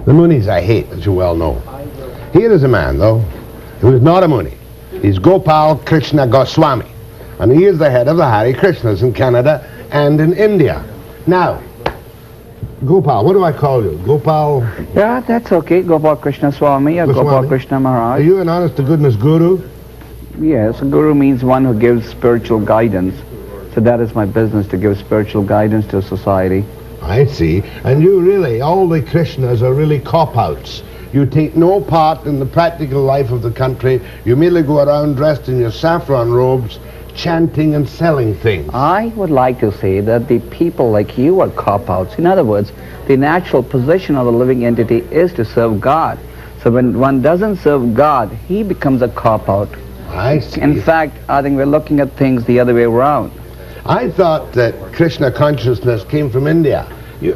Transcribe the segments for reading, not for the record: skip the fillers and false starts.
The Munis I hate, as you well know. Here is a man, though, who is not a Muni. He's Gopalkrishna Goswami, and he is the head of the Hare Krishnas in Canada and in India. Now, Gopal, what do I call you? Gopal? Yeah, that's okay. Gopalkrishna Swami or Gopalkrishna Maharaj. Are you an honest-to-goodness guru? Yes, a guru means one who gives spiritual guidance. So that is my business, to give spiritual guidance to society. I see. And you really, all the Krishnas are really cop-outs. You take no part in the practical life of the country. You merely go around dressed in your saffron robes, chanting and selling things. I would like to say that the people like you are cop-outs. In other words, the natural position of the living entity is to serve God. So when one doesn't serve God, he becomes a cop-out. I see. In fact, I think we're looking at things the other way around. I thought that Krishna consciousness came from India.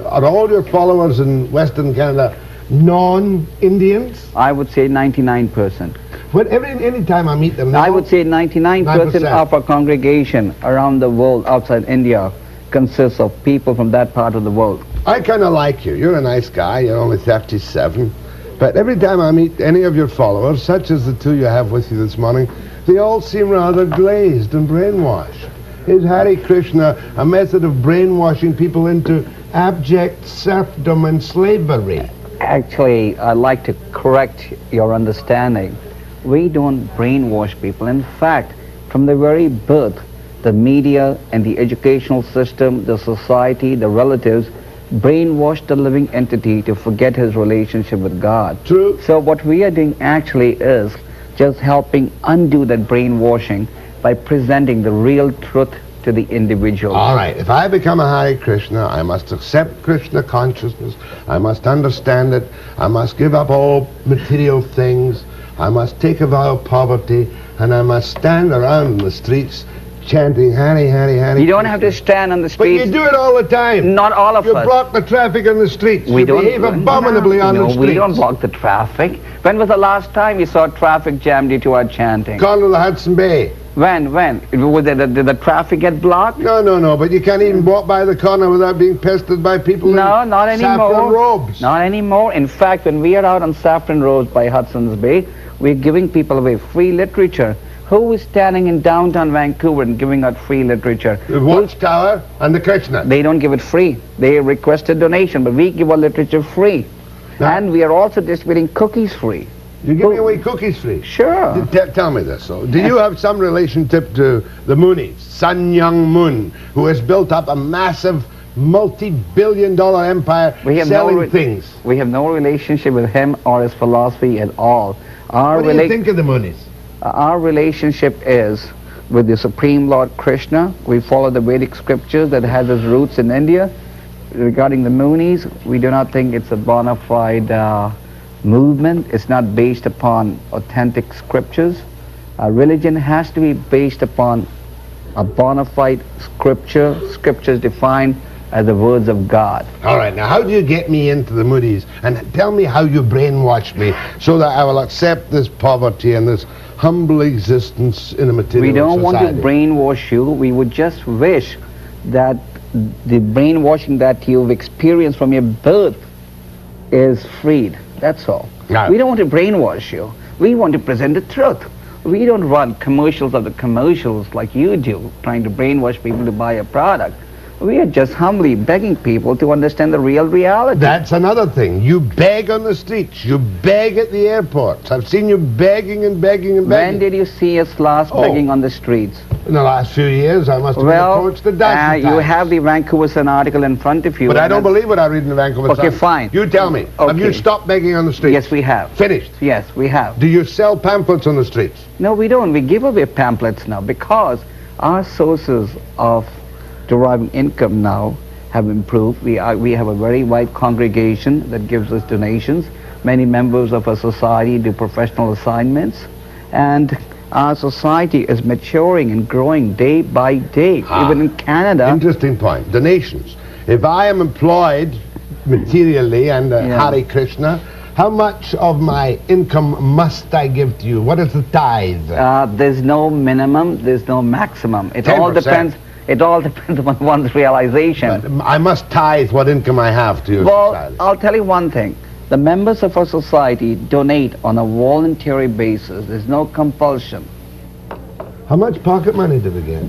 Are all your followers in Western Canada non-Indians? I would say 99%. But any time I meet them now, I would say 99% of our congregation around the world outside India consists of people from that part of the world. I kind of like you. You're a nice guy. You're only 37. But every time I meet any of your followers, such as the two you have with you this morning, they all seem rather glazed and brainwashed. Is Hare Krishna a method of brainwashing people into abject serfdom and slavery? Actually, I'd like to correct your understanding. We don't brainwash people. In fact, from the very birth, the media and the educational system, the society, the relatives, brainwash the living entity to forget his relationship with God. True. So what we are doing actually is just helping undo that brainwashing by presenting the real truth to the individual. All right, if I become a Hare Krishna, I must accept Krishna consciousness, I must understand it, I must give up all material things, I must take a vow of poverty, and I must stand around in the streets chanting Hare, Hare, Hare. You don't have to stand on the streets. But you do it all the time. Not all of us. You block the traffic on the streets. We You don't behave abominably on the streets. No, we don't block the traffic. When was the last time you saw traffic jammed due to our chanting? Gone to the Hudson Bay. When? Did the traffic get blocked? No, but you can't even walk by the corner without being pestered by people in not anymore. saffron robes. Not anymore. In fact, when we are out on saffron robes by Hudson's Bay, we're giving people away free literature. Who is standing in downtown Vancouver and giving out free literature? The Watchtower and the Krishna. They don't give it free. They request a donation, but we give our literature free. Now, and we are also distributing cookies free. You give me away cookies free? Sure. Tell me this, though. Do you have some relationship to the Munis, Sun Young Moon, who has built up a massive multi-billion-dollar empire selling things? We have no relationship with him or his philosophy at all. What do you think of the Munis? Our relationship is with the Supreme Lord Krishna. We follow the Vedic scriptures that has its roots in India. Regarding the Munis, we do not think it's a bona fide movement. It's not based upon authentic scriptures. Religion has to be based upon a bona fide scripture. Scripture is defined as the words of God. All right, now how do you get me into the Munis? And tell me how you brainwash me so that I will accept this poverty and this humble existence in a material society. We don't want to brainwash you. We would just wish that the brainwashing that you've experienced from your birth is freed. That's all. No. We don't want to brainwash you. We want to present the truth. We don't run commercials of the commercials like you do, trying to brainwash people to buy a product. We are just humbly begging people to understand the real reality. That's another thing. You beg on the streets. You beg at the airports. I've seen you begging and begging and begging. When did you see us last begging on the streets? In the last few years, I must have approached a dozen times. You have the Vancouver Sun article in front of you. But I don't believe what I read in the Vancouver Sun. Okay, fine. You tell me. Okay. Have you stopped begging on the streets? Yes, we have. Finished? Yes, we have. Do you sell pamphlets on the streets? No, we don't. We give away pamphlets now because our sources of deriving income now have improved. We have a very wide congregation that gives us donations. Many members of our society do professional assignments, and our society is maturing and growing day by day. Even in Canada. Interesting point. Donations. If I am employed materially and Hare Krishna, how much of my income must I give to you? What is the tithe? There's no minimum. There's no maximum. It 10%. all depends. It all depends on one's realization. But I must tithe what income I have to your society. Well, I'll tell you one thing. The members of our society donate on a voluntary basis. There's no compulsion. How much pocket money do we get?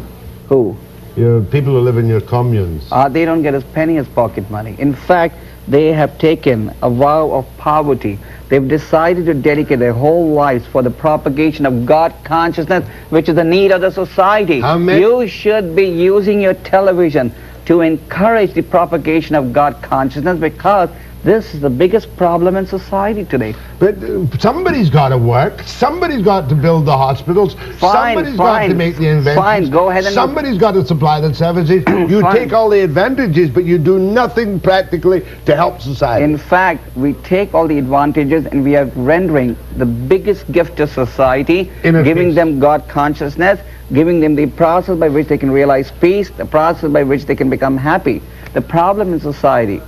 Who? Your people who live in your communes. They don't get as penny as pocket money. In fact, they have taken a vow of poverty. They've decided to dedicate their whole lives for the propagation of God consciousness, which is the need of the society. You should be using your television to encourage the propagation of God consciousness, because this is the biggest problem in society today. But somebody's got to work. Somebody's got to build the hospitals. Somebody's got to make the inventions. Fine, go ahead and... Somebody's got to supply the services. You take all the advantages, but you do nothing practically to help society. In fact, we take all the advantages and we are rendering the biggest gift to society, giving them God consciousness, giving them the process by which they can realize peace, the process by which they can become happy. The problem in society,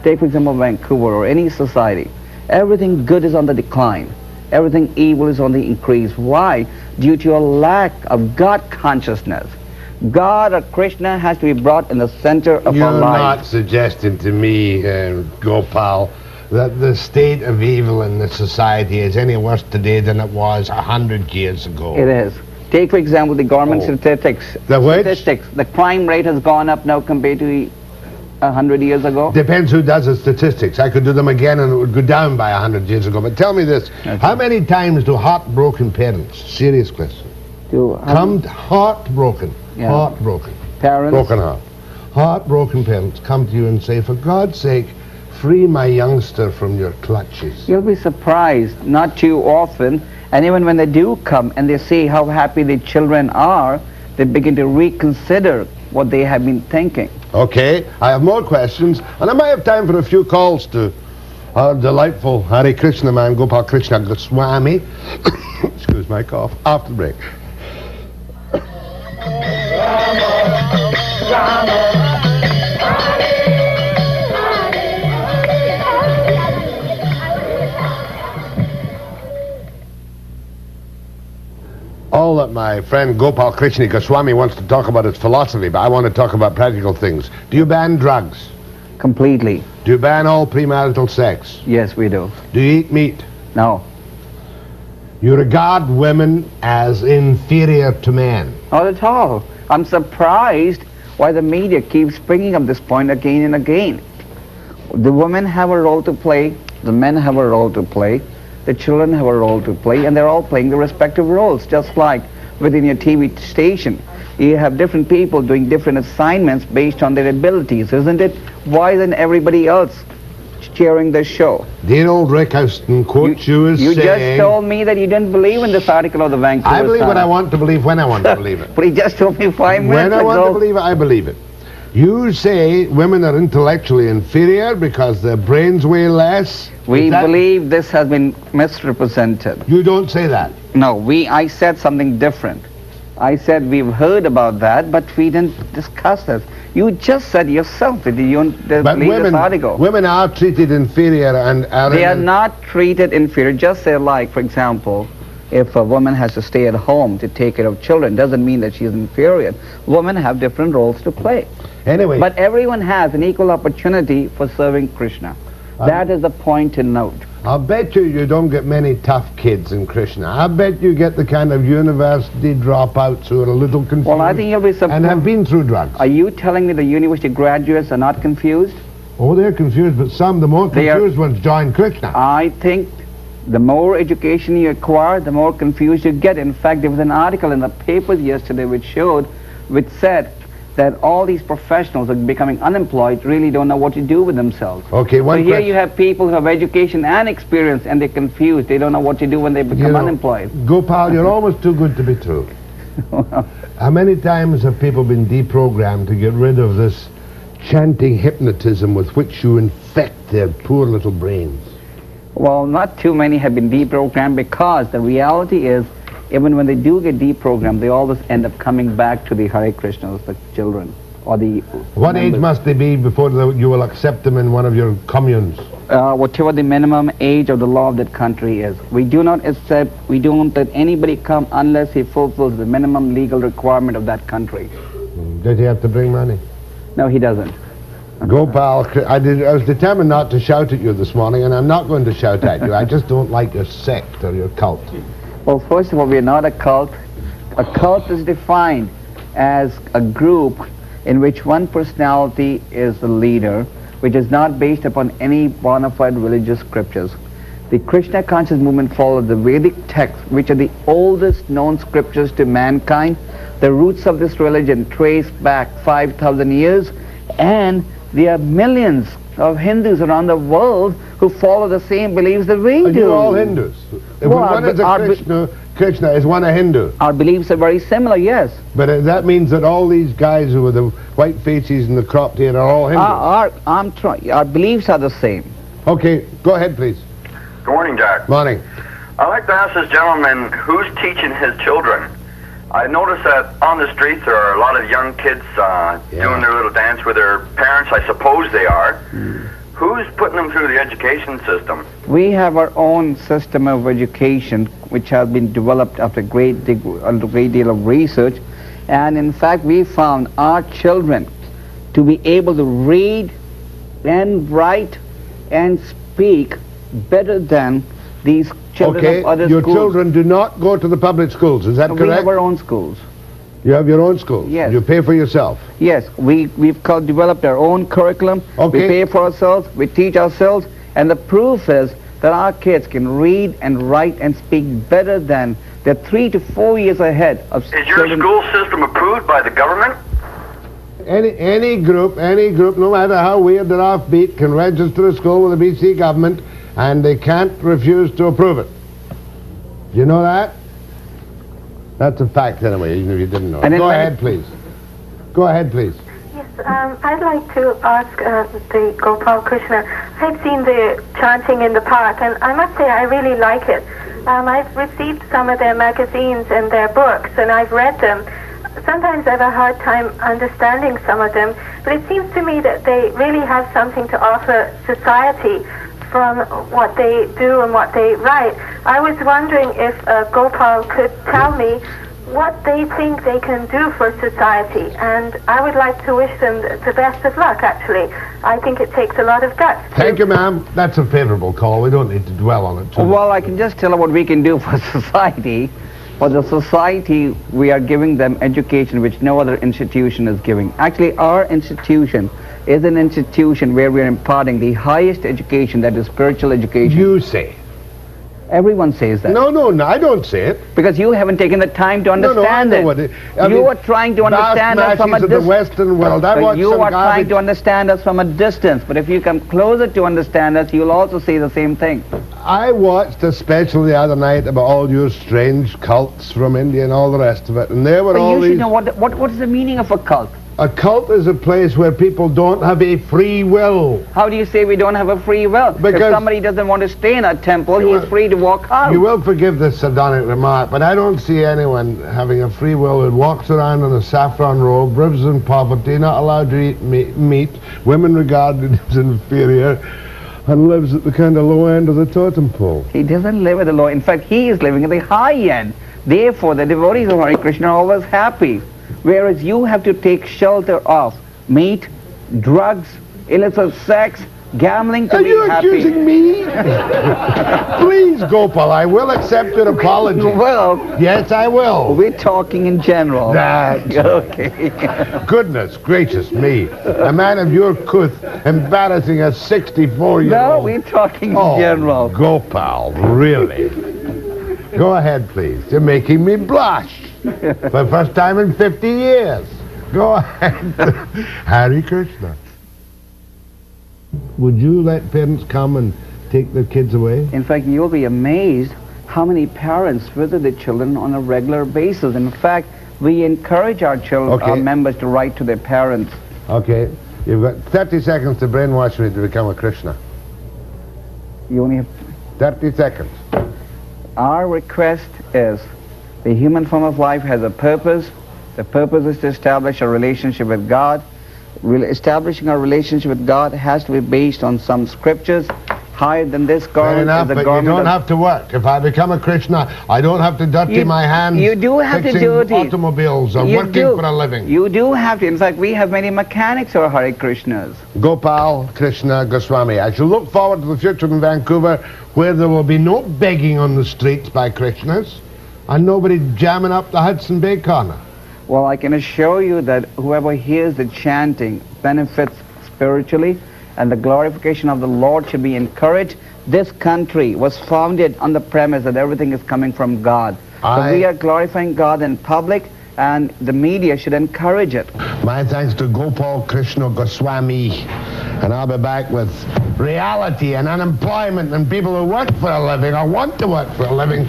take for example Vancouver or any society, everything good is on the decline. Everything evil is on the increase. Why? Due to a lack of God consciousness. God or Krishna has to be brought in the center of our lives. You're not suggesting to me, Gopal, that the state of evil in the society is any worse today than it was 100 years ago. It is. Take for example the government statistics. The what? Statistics. The crime rate has gone up now compared to 100 years ago? Depends who does the statistics. I could do them again and it would go down by 100 years ago. But tell me this, how many times do heartbroken parents, serious question, heartbroken, parents, broken heart, heartbroken parents come to you and say, for God's sake, free my youngster from your clutches? You'll be surprised, not too often, and even when they do come and they see how happy the children are, they begin to reconsider what they have been thinking. Okay, I have more questions, and I might have time for a few calls to our delightful Hare Krishna man, Gopalkrishna Goswami. Excuse my cough. After the break. All that my friend Gopalkrishna Goswami wants to talk about is philosophy, but I want to talk about practical things. Do you ban drugs? Completely. Do you ban all premarital sex? Yes, we do. Do you eat meat? No. You regard women as inferior to men? Not at all. I'm surprised why the media keeps bringing up this point again and again. The women have a role to play, the men have a role to play, the children have a role to play, and they're all playing their respective roles, just like within your TV station. You have different people doing different assignments based on their abilities, isn't it? Why isn't everybody else cheering the show? Dear old Rick Houston quotes you as saying... You just told me that you didn't believe in this article of the Vancouver I believe what I want to believe when I want to believe it. But he just told me 5 minutes ago. When I want to believe it, I believe it. You say women are intellectually inferior because their brains weigh less? We believe this has been misrepresented. You don't say that. No, I said something different. I said we've heard about that, but we didn't discuss this. You just said yourself that you don't believe this article. Women are treated inferior and are... They are not treated inferior. Just say, like, for example, if a woman has to stay at home to take care of children, doesn't mean that she is inferior. Women have different roles to play. Anyway. But everyone has an equal opportunity for serving Krishna. That is the point to note. I'll bet you don't get many tough kids in Krishna. I bet you get the kind of university dropouts who are a little confused. Well, I think you'll be surprised. And have been through drugs. Are you telling me the university graduates are not confused? Oh, they're confused, but the more confused ones join Krishna. I think the more education you acquire, the more confused you get. In fact, there was an article in the papers yesterday which said that all these professionals are becoming unemployed, really don't know what to do with themselves. Okay, so here you have people who have education and experience, and they're confused. They don't know what to do when they become unemployed. Gopal, you're almost too good to be true. How many times have people been deprogrammed to get rid of this chanting hypnotism with which you infect their poor little brains? Well, not too many have been deprogrammed, because the reality is, even when they do get deprogrammed, they always end up coming back to the Hare Krishnas, the children, or the... What age must they be before you will accept them in one of your communes? Whatever the minimum age of the law of that country is. We do not let anybody come unless he fulfills the minimum legal requirement of that country. Does he have to bring money? No, he doesn't. Gopal, I was determined not to shout at you this morning, and I'm not going to shout at you. I just don't like your sect or your cult. Well, first of all, we are not a cult. A cult is defined as a group in which one personality is the leader, which is not based upon any bona fide religious scriptures. The Krishna conscious movement follows the Vedic texts, which are the oldest known scriptures to mankind. The roots of this religion trace back 5,000 years, and there are millions of Hindus around the world who follow the same beliefs that we do. Are you all Hindus? If one is a Krishna, is one a Hindu? Our beliefs are very similar, yes. But that means that all these guys who with the white faces and the cropped hair are all Hindus? Our beliefs are the same. Okay, go ahead, please. Good morning, Jack. Morning. I'd like to ask this gentleman who's teaching his children. I noticed that on the streets there are a lot of young kids doing their little dance with their parents. I suppose they are. Who's putting them through the education system? We have our own system of education, which has been developed after a great deal of research. And in fact, we found our children to be able to read and write and speak better than these children of other your schools. children do not go to the public schools, is that correct? We have our own schools. You have your own schools? Yes. You pay for yourself? Yes, we've developed our own curriculum. Okay. We pay for ourselves, we teach ourselves, and the proof is that our kids can read and write and speak better than they're 3 to 4 years ahead of Is your school system approved by the government? Any group, no matter how weird or offbeat, can register a school with the BC government, and they can't refuse to approve it. You know that? That's a fact anyway, even if you didn't know it. Go ahead, please. Go ahead, please. Yes, I'd like to ask the Gopalkrishna. I've seen the chanting in the park, and I must say I really like it. I've received some of their magazines and their books, and I've read them. Sometimes I have a hard time understanding some of them, but it seems to me that they really have something to offer society from what they do and what they write. I was wondering if Gopal could tell me what they think they can do for society, and I would like to wish them the best of luck, actually. I think it takes a lot of guts. Thank you, ma'am. That's a favorable call. We don't need to dwell on it too much. Well, I can just tell you what we can do for society. For the society, we are giving them education which no other institution is giving. Actually, our institution is an institution where we are imparting the highest education, that is spiritual education. You say. Everyone says that. No, I don't say it. Because you haven't taken the time to understand I know what you are trying to understand us from a distance. The Western world. You are trying to understand us from a distance. But if you come closer to understand us, you'll also say the same thing. I watched a special the other night about all your strange cults from India and all the rest of it, and there were all these... You should know what is the meaning of a cult. A cult is a place where people don't have a free will. How do you say we don't have a free will? Because if somebody doesn't want to stay in a temple, he is free to walk out. You will forgive this sardonic remark, but I don't see anyone having a free will who walks around in a saffron robe, lives in poverty, not allowed to eat meat, women regarded as inferior, and lives at the kind of low end of the totem pole. He doesn't live at the low. In fact, he is living at the high end. Therefore, the devotees of Hare Krishna are always happy. Whereas you have to take shelter of meat, drugs, illicit sex, gambling to be happy. Are you accusing me? Please, Gopal, I will accept your apology. Well, yes, I will. We're talking in general. That's okay. Goodness gracious me. A man of your couth embarrassing a 64-year-old. No, we're talking in general. Gopal, really? Go ahead, please. You're making me blush. For the first time in 50 years. Go ahead. Hare Krishna. Would you let parents come and take their kids away? In fact, you'll be amazed how many parents visit their children on a regular basis. In fact, we encourage our children, our members, to write to their parents. Okay. You've got 30 seconds to brainwash me to become a Krishna. You only have 30 seconds. Our request is, the human form of life has a purpose. The purpose is to establish a relationship with God. Establishing our relationship with God has to be based on some scriptures, Higher than this Fair garment enough, is the but you garment don't of... have to work. If I become a Krishna, I don't have to dirty my hands You do have to fixing dirty. automobiles or You working do. for a living. You do have to. In fact, we have many mechanics who are Hare Krishnas. Gopal Krishna Goswami, I shall look forward to the future in Vancouver where there will be no begging on the streets by Krishnas and nobody jamming up the Hudson Bay corner. Well, I can assure you that whoever hears the chanting benefits spiritually, and the glorification of the Lord should be encouraged. This country was founded on the premise that everything is coming from God. So we are glorifying God in public, and the media should encourage it. My thanks to Gopal Krishna Goswami. And I'll be back with reality and unemployment and people who work for a living or want to work for a living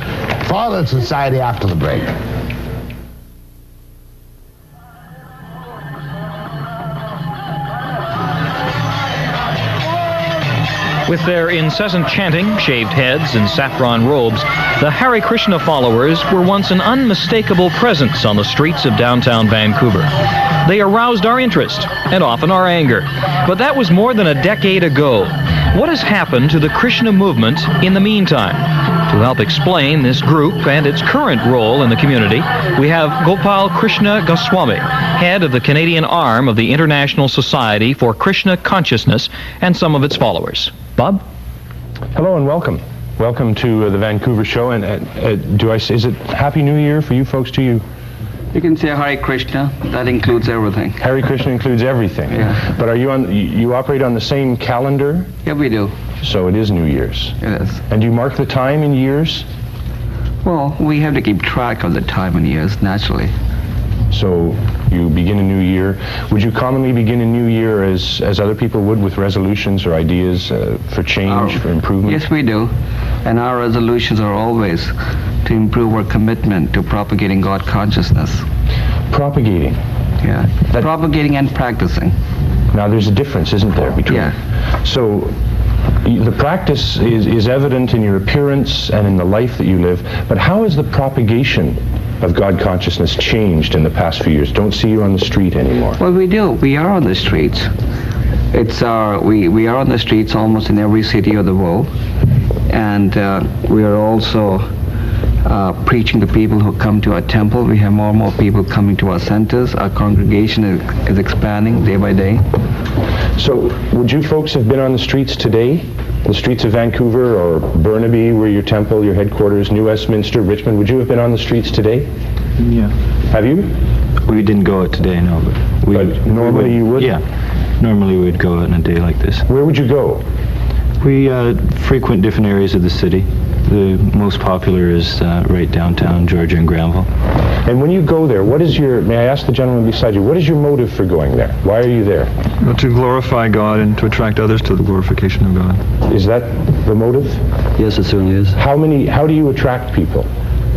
for the society after the break. With their incessant chanting, shaved heads, and saffron robes, the Hare Krishna followers were once an unmistakable presence on the streets of downtown Vancouver. They aroused our interest, and often our anger. But that was more than a decade ago. What has happened to the Krishna movement in the meantime? To help explain this group and its current role in the community, we have Gopal Krishna Goswami, head of the Canadian arm of the International Society for Krishna Consciousness, and some of its followers. Bob? Hello and welcome. Welcome to the Vancouver show. And is it Happy New Year for you folks to you? You can say Hare Krishna. That includes everything. Hare Krishna includes everything. Yeah. But are you operate on the same calendar? Yeah, we do. So it is New Year's. It is. And do you mark the time in years? Well, we have to keep track of the time and years, naturally. So you begin a new year. Would you commonly begin a new year as other people would, with resolutions or ideas for change, for improvement? Yes, we do. And our resolutions are always to improve our commitment to propagating God consciousness. Propagating? Yeah. Propagating and practicing. Now there's a difference, isn't there, between... Yeah. So the practice is evident in your appearance and in the life that you live, but how has the propagation of God consciousness changed in the past few years? Don't see you on the street anymore. Well, we do. We are on the streets. We are on the streets almost in every city of the world, and we are also preaching to people who come to our temple. We have more and more people coming to our centers. Our congregation is expanding day by day. So would you folks have been on the streets today? The streets of Vancouver or Burnaby, where your temple, your headquarters, New Westminster, Richmond, would you have been on the streets today? Yeah. Have you? We didn't go out today, no, but normally you would? Yeah. Normally we'd go out on a day like this. Where would you go? We frequent different areas of the city. The most popular is right downtown, Georgia and Granville. And when you go there, what is your, may I ask the gentleman beside you, what is your motive for going there? Why are you there? Well, to glorify God and to attract others to the glorification of God. Is that the motive? Yes, it certainly is. How do you attract people?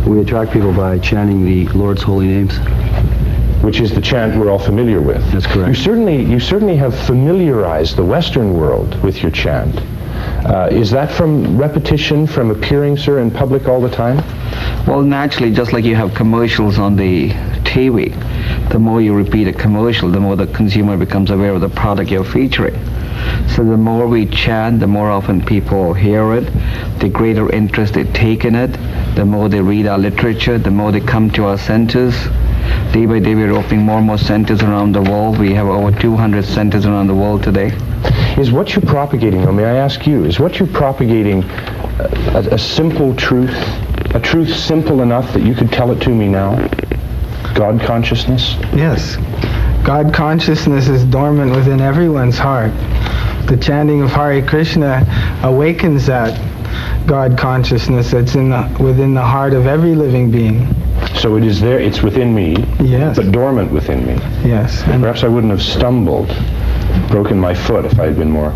We attract people by chanting the Lord's holy names. Which is the chant we're all familiar with. That's correct. You certainly have familiarized the Western world with your chant. Is that from repetition, from appearing, sir, in public all the time? Well, naturally, just like you have commercials on the TV, the more you repeat a commercial, the more the consumer becomes aware of the product you're featuring. So the more we chant, the more often people hear it, the greater interest they take in it, the more they read our literature, the more they come to our centers. Day by day, we're opening more and more centers around the world. We have over 200 centers around the world today. Is what you're propagating, or may I ask you, is what you're propagating a simple truth, a truth simple enough that you could tell it to me now? God consciousness? Yes. God consciousness is dormant within everyone's heart. The chanting of Hare Krishna awakens that God consciousness that's within the heart of every living being. So it is there, it's within me, yes, but dormant within me. Yes. And perhaps I wouldn't have stumbled, broken my foot if I had been more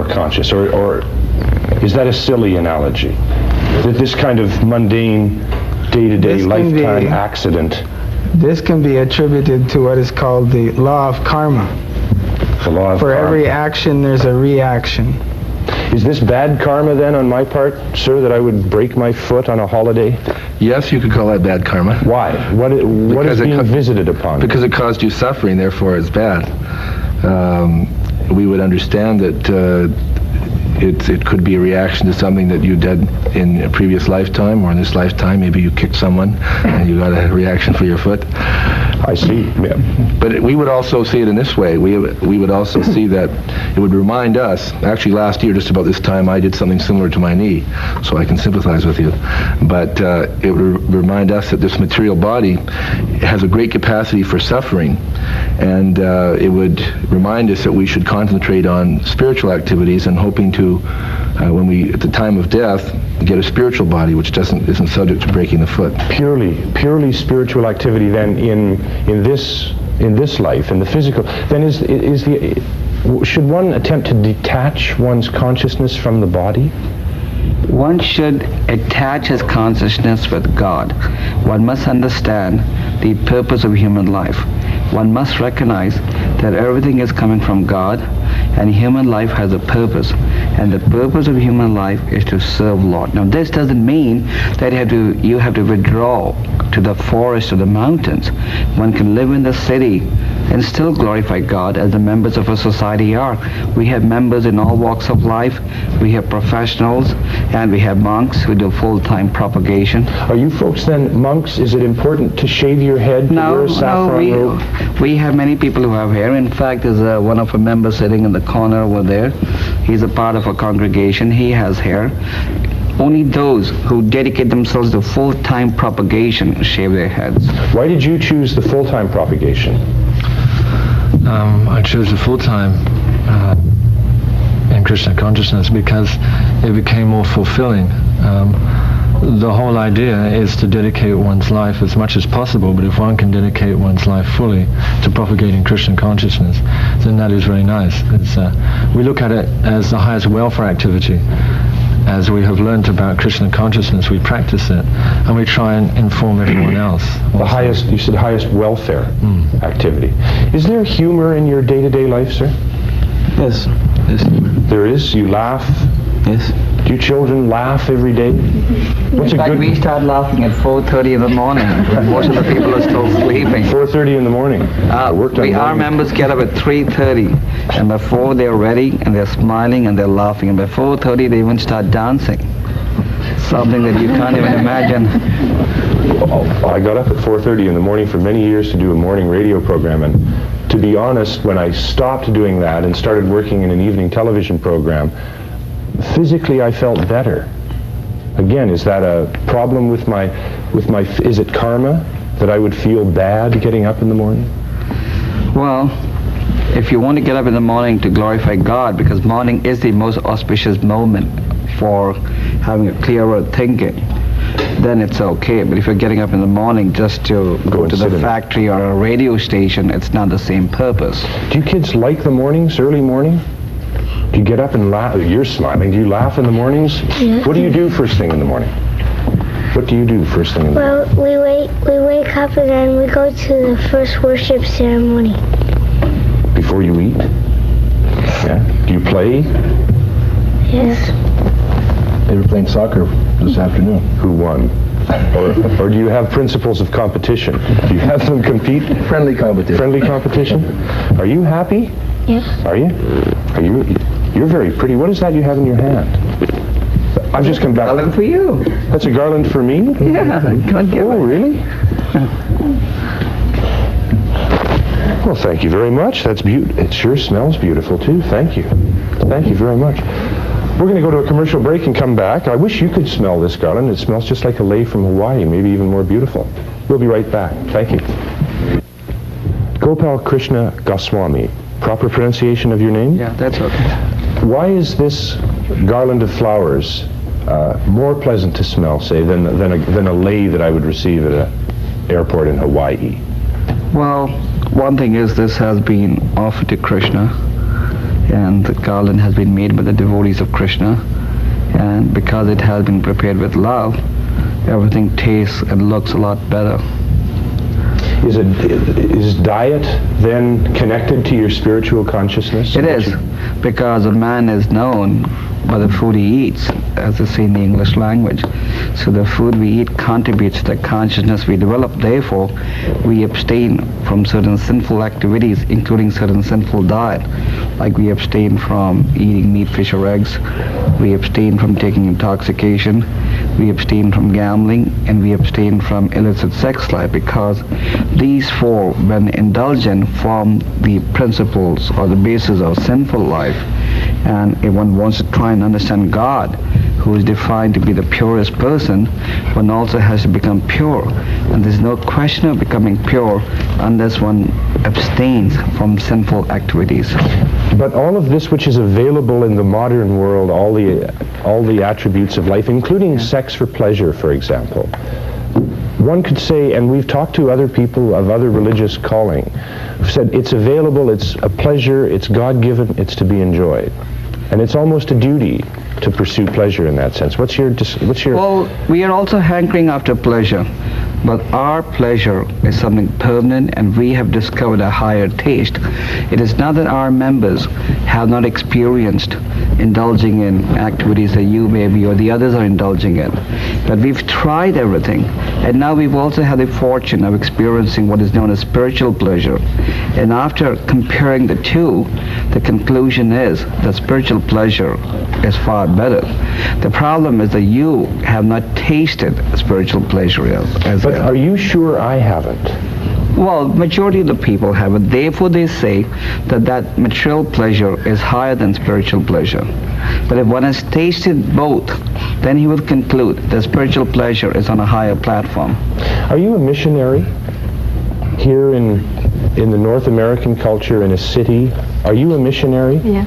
conscious. Or is that a silly analogy? That this kind of mundane, day-to-day, lifetime accident... This can be attributed to what is called the law of karma. The law of karma. For every action, there's a reaction. Is this bad karma then on my part, sir, that I would break my foot on a holiday? Yes, you could call that bad karma. Why? What is being visited upon? Because it caused you suffering, therefore it's bad. We would understand that it could be a reaction to something that you did in a previous lifetime, or in this lifetime. Maybe you kicked someone and you got a reaction for your foot. I see. Yeah. But we would also see it in this way. We would also see that it would remind us, actually last year, just about this time, I did something similar to my knee, so I can sympathize with you. But it would remind us that this material body has a great capacity for suffering, and it would remind us that we should concentrate on spiritual activities and hoping to, when we, at the time of death, get a spiritual body which isn't subject to breaking the foot. Purely spiritual activity then in this life, in the physical. Then should one attempt to detach one's consciousness from the body? One should attach his consciousness with God. One must understand the purpose of human life. One must recognize that everything is coming from God, and human life has a purpose, and the purpose of human life is to serve Lord. Now this doesn't mean that you have to withdraw to the forest or the mountains. One can live in the city and still glorify God, as the members of a society are. We have members in all walks of life. We have professionals, and we have monks who do full-time propagation. Are you folks then monks? Is it important to shave your head, to wear a saffron robe? We have many people who have hair. In fact, there's one of our members sitting in the corner over there. He's a part of a congregation. He has hair. Only those who dedicate themselves to full-time propagation shave their heads. Why did you choose the full-time propagation? I chose the full-time in Krishna consciousness because it became more fulfilling. The whole idea is to dedicate one's life as much as possible, but if one can dedicate one's life fully to propagating Krishna consciousness, then that is very nice. We look at it as the highest welfare activity. As we have learned about Krishna consciousness, we practice it, and we try and inform everyone else. The highest, you said highest welfare activity. Is there humor in your day-to-day life, sir? Yes. There is? You laugh? Yes. Do you children laugh every day? In fact, we start laughing at 4:30 in the morning. Most of the people are still sleeping. 4:30 in the morning? Our members get up at 3:30, and before they're ready, and they're smiling, and they're laughing, and by 4:30 they even start dancing. Something that you can't even imagine. I got up at 4:30 in the morning for many years to do a morning radio program, and to be honest, when I stopped doing that and started working in an evening television program, physically I felt better. Again, is that a problem with my, is it karma that I would feel bad getting up in the morning? Well, if you want to get up in the morning to glorify God, because morning is the most auspicious moment for having a clearer thinking, then it's okay. But if you're getting up in the morning just to go to the factory or a radio station, it's not the same purpose. Do you kids like the mornings, early morning? Do you get up and laugh? You're smiling. Do you laugh in the mornings? Yeah. What do you do first thing in the morning? What do you do first thing in the morning? Well, we wake up and then we go to the first worship ceremony. Before you eat? Yeah. Do you play? Yes. They were playing soccer this afternoon. Who won? Or do you have principles of competition? Do you have them compete? Friendly competition. Friendly competition? Are you happy? Yes. Are you? You're very pretty. What is that you have in your hand? I've just come back. Garland for you. That's a garland for me? Yeah, can't get Oh, really? Well, thank you very much. That's it sure smells beautiful, too. Thank you. Thank you very much. We're going to go to a commercial break and come back. I wish you could smell this garland. It smells just like a lei from Hawaii, maybe even more beautiful. We'll be right back. Thank you. Gopalkrishna Goswami. Proper pronunciation of your name? Yeah, that's okay. Why is this garland of flowers more pleasant to smell, say, than a lei that I would receive at an airport in Hawaii? Well, one thing is this has been offered to Krishna, and the garland has been made by the devotees of Krishna, and because it has been prepared with love, everything tastes and looks a lot better. Is diet then connected to your spiritual consciousness? It is, because a man is known by the food he eats, as they say in the English language. So the food we eat contributes to the consciousness we develop. Therefore, we abstain from certain sinful activities, including certain sinful diet. like we abstain from eating meat, fish, or eggs, we abstain from taking intoxication, we abstain from gambling, and we abstain from illicit sex life, because these four, when indulgent, form the principles or the basis of sinful life. And if one wants to try and understand God, who is defined to be the purest person, one also has to become pure. And there's no question of becoming pure unless one abstains from sinful activities. But all of this which is available in the modern world, all the attributes of life, including sex for pleasure, for example, one could say, and we've talked to other people of other religious calling, who've said it's available, it's a pleasure, it's God-given, it's to be enjoyed. And it's almost a duty to pursue pleasure in that sense. What's your... Well, we are also hankering after pleasure, but our pleasure is something permanent, and we have discovered a higher taste. It is not that our members have not experienced indulging in activities that you maybe or the others are indulging in, but we've tried everything, and now we've also had the fortune of experiencing what is known as spiritual pleasure. And after comparing the two, the conclusion is that spiritual pleasure is far better. The problem is that you have not tasted spiritual pleasure as But are you sure I haven't? Well, majority of the people have it. Therefore, they say that material pleasure is higher than spiritual pleasure. But if one has tasted both, then he will conclude that spiritual pleasure is on a higher platform. Are you a missionary here in the North American culture, in a city? Are you a missionary? Yeah.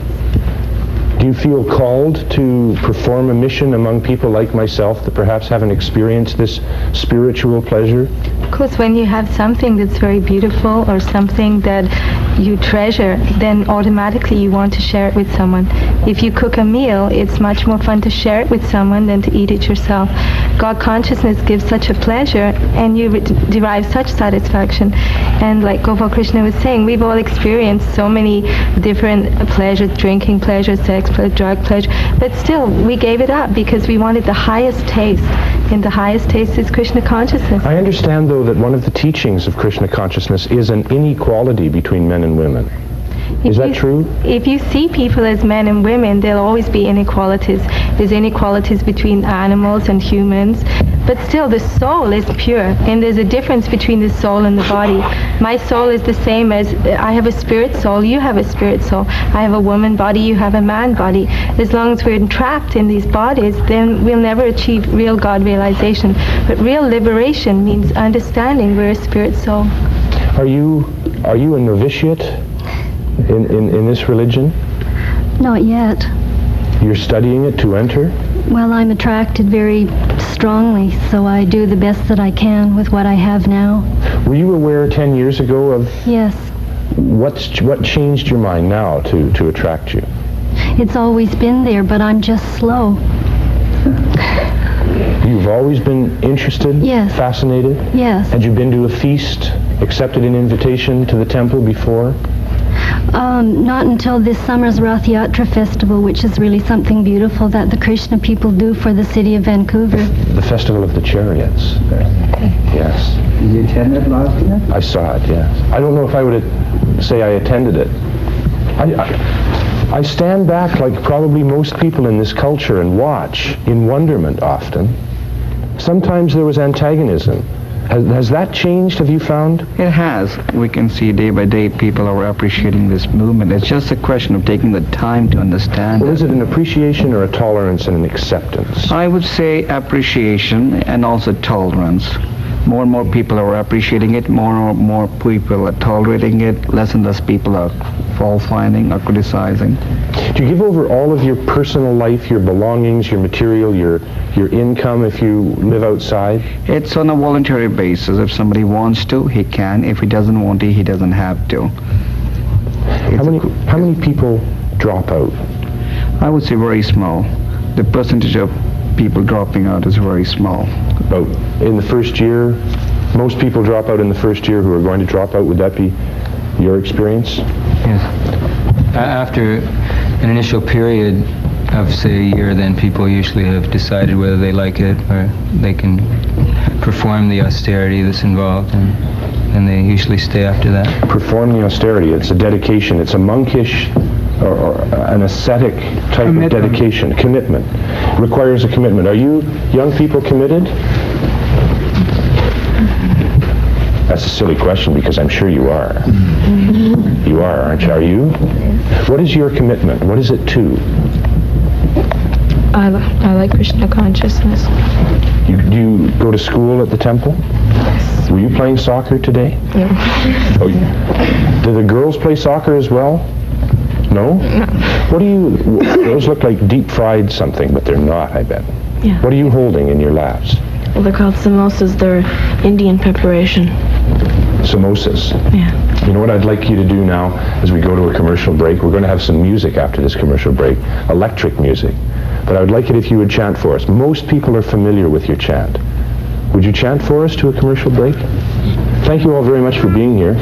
Do you feel called to perform a mission among people like myself that perhaps haven't experienced this spiritual pleasure? Of course, when you have something that's very beautiful or something that you treasure, then automatically you want to share it with someone. If you cook a meal, it's much more fun to share it with someone than to eat it yourself. God consciousness gives such a pleasure, and you derive such satisfaction. And like Gopalkrishna was saying, we've all experienced so many different pleasures, drinking pleasure, sex pleasure, drug pleasure, but still we gave it up because we wanted the highest taste, and the highest taste is Krishna consciousness. I understand, though, that one of the teachings of Krishna consciousness is an inequality between men and women. Is that true? If you see people as men and women, there'll always be inequalities. There's inequalities between animals and humans, but still the soul is pure, and there's a difference between the soul and the body. My soul is the same as, I have a spirit soul, you have a spirit soul. I have a woman body, you have a man body. As long as we're entrapped in these bodies, then we'll never achieve real God realization. But real liberation means understanding we're a spirit soul. Are you a novitiate in this religion? Not yet. You're studying it to enter? Well, I'm attracted very strongly, so I do the best that I can with what I have now. Were you aware 10 years ago of... Yes. What changed your mind now to attract you? It's always been there, but I'm just slow. You've always been interested? Yes. Fascinated? Yes. Had you been to a feast, accepted an invitation to the temple before? Not until this summer's Rath Yatra festival, which is really something beautiful that the Krishna people do for the city of Vancouver. The Festival of the Chariots. Yes. Did you attend it last year? I saw it, yes. I don't know if I would say I attended it. I stand back like probably most people in this culture and watch in wonderment often. Sometimes there was antagonism. Has that changed, have you found? It has. We can see day by day people are appreciating this movement. It's just a question of taking the time to understand it. Is it an appreciation or a tolerance and an acceptance? I would say appreciation and also tolerance. More and more people are appreciating it, more and more people are tolerating it, less and less people are fault-finding or criticizing. Do you give over all of your personal life, your belongings, your material, your income if you live outside? It's on a voluntary basis. If somebody wants to, he can. If he doesn't want to, he doesn't have to. How many people drop out? I would say very small. The percentage of people dropping out is very small. About in the first year, most people drop out in the first year who are going to drop out. Would that be your experience? Yes. After an initial period of, say, a year, then people usually have decided whether they like it or they can perform the austerity that's involved, and they usually stay after that. Perform the austerity. It's a dedication. It's a monkish or an ascetic type of dedication, commitment. Requires a commitment. Are you young people committed? That's a silly question because I'm sure you are. You are, aren't you? Are you? What is your commitment? What is it to? I like Krishna consciousness. Do you go to school at the temple? Yes. Were you playing soccer today? No. Oh, do the girls play soccer as well? No? No. What do you... Those look like deep-fried something, but they're not, I bet. Yeah. What are you holding in your laps? Well, they're called samosas. They're Indian preparation. Samosas? Yeah. You know what I'd like you to do now as we go to a commercial break? We're going to have some music after this commercial break, electric music. But I would like it if you would chant for us. Most people are familiar with your chant. Would you chant for us to a commercial break? Thank you all very much for being here.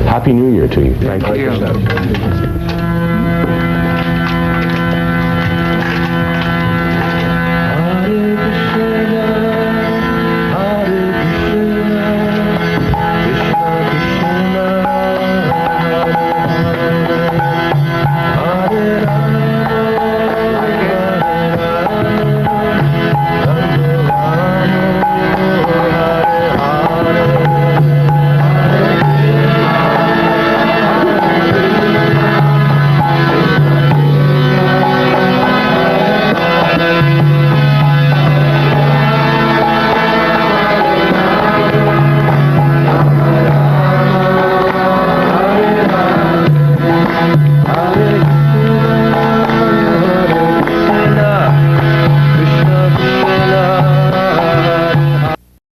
Happy New Year to you. Thank you.